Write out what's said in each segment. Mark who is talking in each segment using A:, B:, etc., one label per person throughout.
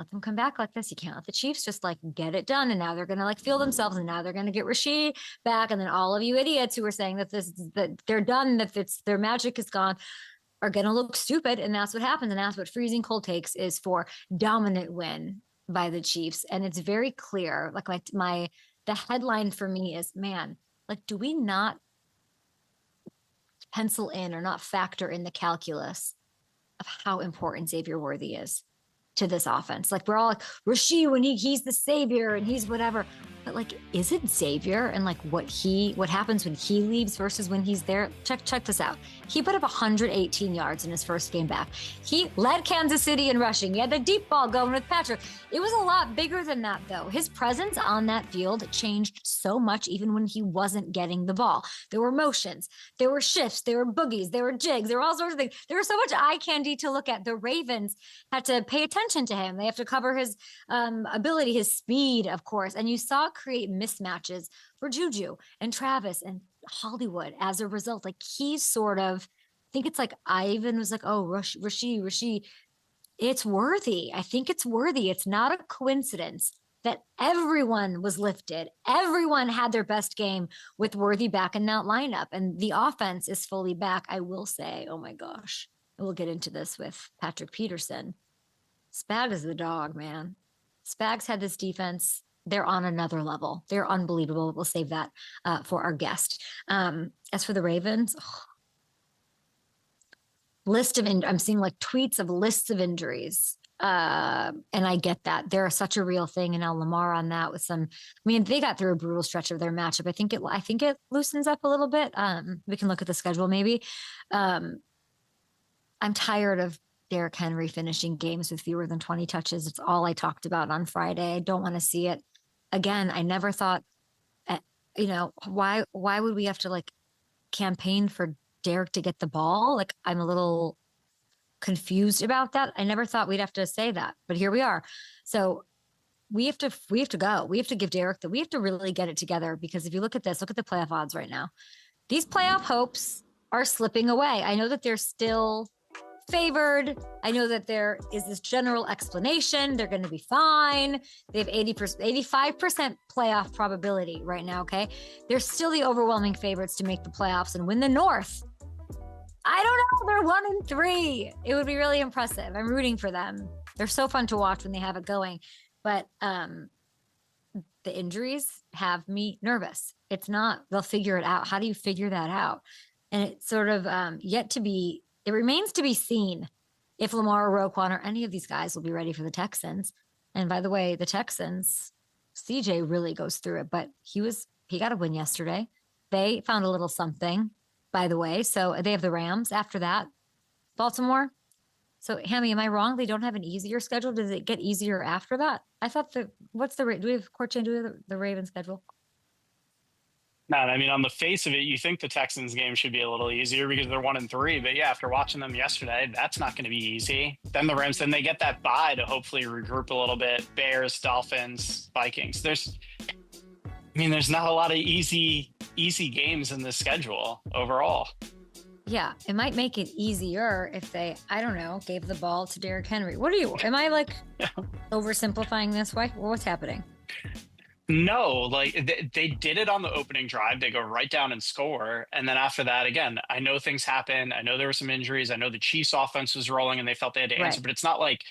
A: let them come back like this. You can't let the Chiefs just like get it done. And now they're going to like feel themselves. And now they're going to get Rasheed back. And then all of you idiots who are saying that they're done, that their magic is gone, are going to look stupid. And that's what happens. And that's what Freezing Cold takes is for dominant win by the Chiefs. And it's very clear. Like the headline for me is, man, like, do we not pencil in or not factor in the calculus of how important Xavier Worthy is to this offense? Like, we're all like, Rasheed, when he's the savior and he's whatever, but like, is it Xavier and like what happens when he leaves versus when he's there? Check this out. He put up 118 yards in his first game back. He led Kansas City in rushing. He had the deep ball going with Patrick. It was a lot bigger than that, though. His presence on that field changed so much, even when he wasn't getting the ball. There were motions, there were shifts, there were boogies, there were jigs, there were all sorts of things. There was so much eye candy to look at. The Ravens had to pay attention to him. They have to cover his ability, his speed, of course. And you saw it create mismatches for Juju and Travis and Hollywood as a result. Like, he's sort of, I think it's like Ivan was like, oh, Rasheed. It's Worthy. I think it's Worthy. It's not a coincidence that everyone was lifted. Everyone had their best game with Worthy back in that lineup. And the offense is fully back. I will say, oh my gosh, we'll get into this with Patrick Peterson. Spag is the dog, man. Spags had this defense. They're on another level. They're unbelievable. We'll save that for our guest. As for the Ravens, I'm seeing like tweets of lists of injuries. And I get that. They're such a real thing. And now Lamar on that with they got through a brutal stretch of their matchup. I think it loosens up a little bit. We can look at the schedule maybe. I'm tired of Derrick Henry finishing games with fewer than 20 touches. It's all I talked about on Friday. I don't want to see it again. I never thought, why would we have to like campaign for Derrick to get the ball? Like, I'm a little confused about that. I never thought we'd have to say that, but here we are. So we have to go. We have to give Derrick we have to really get it together, because if you look at this, look at the playoff odds right now. These playoff hopes are slipping away. I know that they're still favored. I know that there is this general explanation. They're going to be fine. They have 85% playoff probability right now. Okay. They're still the overwhelming favorites to make the playoffs and win the North. I don't know. They're 1-3. It would be really impressive. I'm rooting for them. They're so fun to watch when they have it going, but, the injuries have me nervous. It's not, they'll figure it out. How do you figure that out? And it's sort of, it remains to be seen if Lamar or Roquan or any of these guys will be ready for the Texans. And by the way, the Texans, CJ really goes through it, but he got a win yesterday. They found a little something, by the way. So they have the Rams after that. Baltimore. So Hammy, am I wrong? They don't have an easier schedule. Does it get easier after that? I thought do we have the Ravens schedule?
B: No, I mean, on the face of it, you think the Texans game should be a little easier because they're 1-3. But yeah, after watching them yesterday, that's not going to be easy. Then the Rams, then they get that bye to hopefully regroup a little bit. Bears, Dolphins, Vikings. There's not a lot of easy games in the schedule overall.
A: Yeah, it might make it easier if they, I don't know, gave the ball to Derrick Henry. Am I like oversimplifying this? What's happening?
B: No, like they did it on the opening drive. They go right down and score. And then after that, again, I know things happen. I know there were some injuries. I know the Chiefs offense was rolling and they felt they had to answer, but it's not like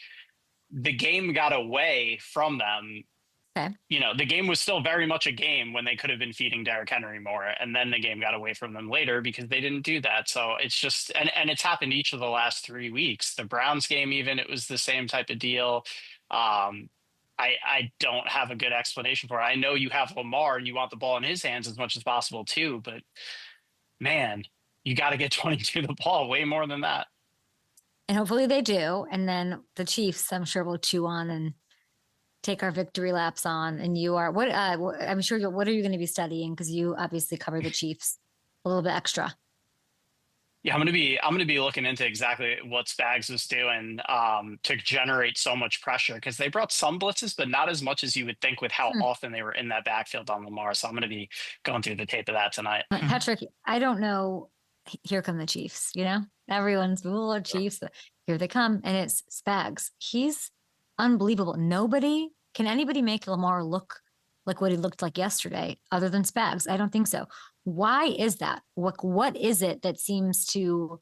B: the game got away from them.
A: Okay.
B: The game was still very much a game when they could have been feeding Derrick Henry more. And then the game got away from them later because they didn't do that. So it's just, and it's happened each of the last 3 weeks. The Browns game, even, it was the same type of deal. I don't have a good explanation for it. I know you have Lamar and you want the ball in his hands as much as possible too, but man, you got to get 22 the ball, way more than that.
A: And hopefully they do. And then the Chiefs, I'm sure, will chew on and take our victory laps on. And you are, I'm sure, what are you going to be studying? Because you obviously cover the Chiefs a little bit extra.
B: Yeah, I'm gonna be looking into exactly what Spags was doing to generate so much pressure, because they brought some blitzes, but not as much as you would think with how often they were in that backfield on Lamar. So I'm gonna be going through the tape of that tonight.
A: Patrick, I don't know. Here come the Chiefs. Everyone's Chiefs. Here they come, and it's Spags. He's unbelievable. Can anybody make Lamar look like what he looked like yesterday other than Spags? I don't think so. Why is that? What is it that seems to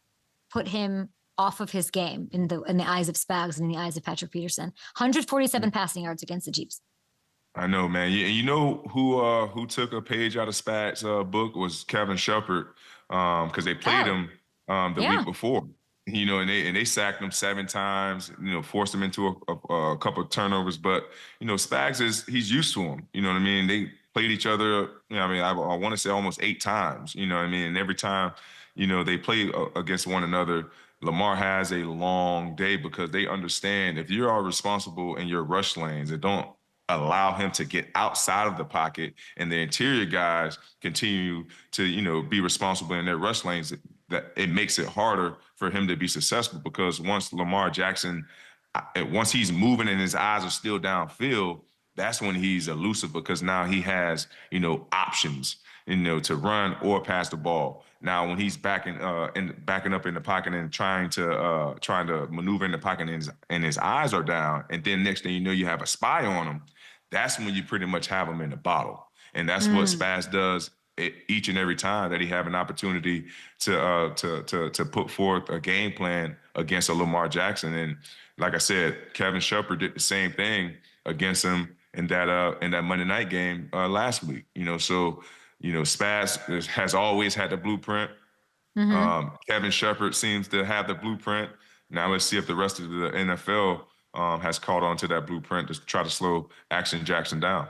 A: put him off of his game in the eyes of Spags and in the eyes of Patrick Peterson? 147 passing yards against the Chiefs.
C: I know, man. You know who took a page out of Spat's book was Kevin Shepard, because they played him the week before. You know, and they sacked him 7 times. You know, forced him into a couple of turnovers. But you know, Spags he's used to him. You know what I mean? They played each other. You know, I mean, I want to say almost 8 times. You know what I mean? And every time, you know, they play against one another, Lamar has a long day because they understand if you are responsible in your rush lanes and don't allow him to get outside of the pocket and the interior guys continue to, you know, be responsible in their rush lanes, that it makes it harder for him to be successful because once Lamar Jackson, once he's moving and his eyes are still downfield, that's when he's elusive because now he has, you know, options, you know, to run or pass the ball. Now, when he's backing up in the pocket and trying to maneuver in the pocket and his eyes are down, and then next thing you know, you have a spy on him, that's when you pretty much have him in the bottle. And that's what Spaz does each and every time that he have an opportunity to put forth a game plan against a Lamar Jackson. And like I said, Kevin Shepard did the same thing against him in that Monday night game last week. You know, so you know, Spaz has always had the blueprint. Kevin Shepard seems to have the blueprint. Now let's see if the rest of the NFL has caught on to that blueprint to try to slow Action Jackson down.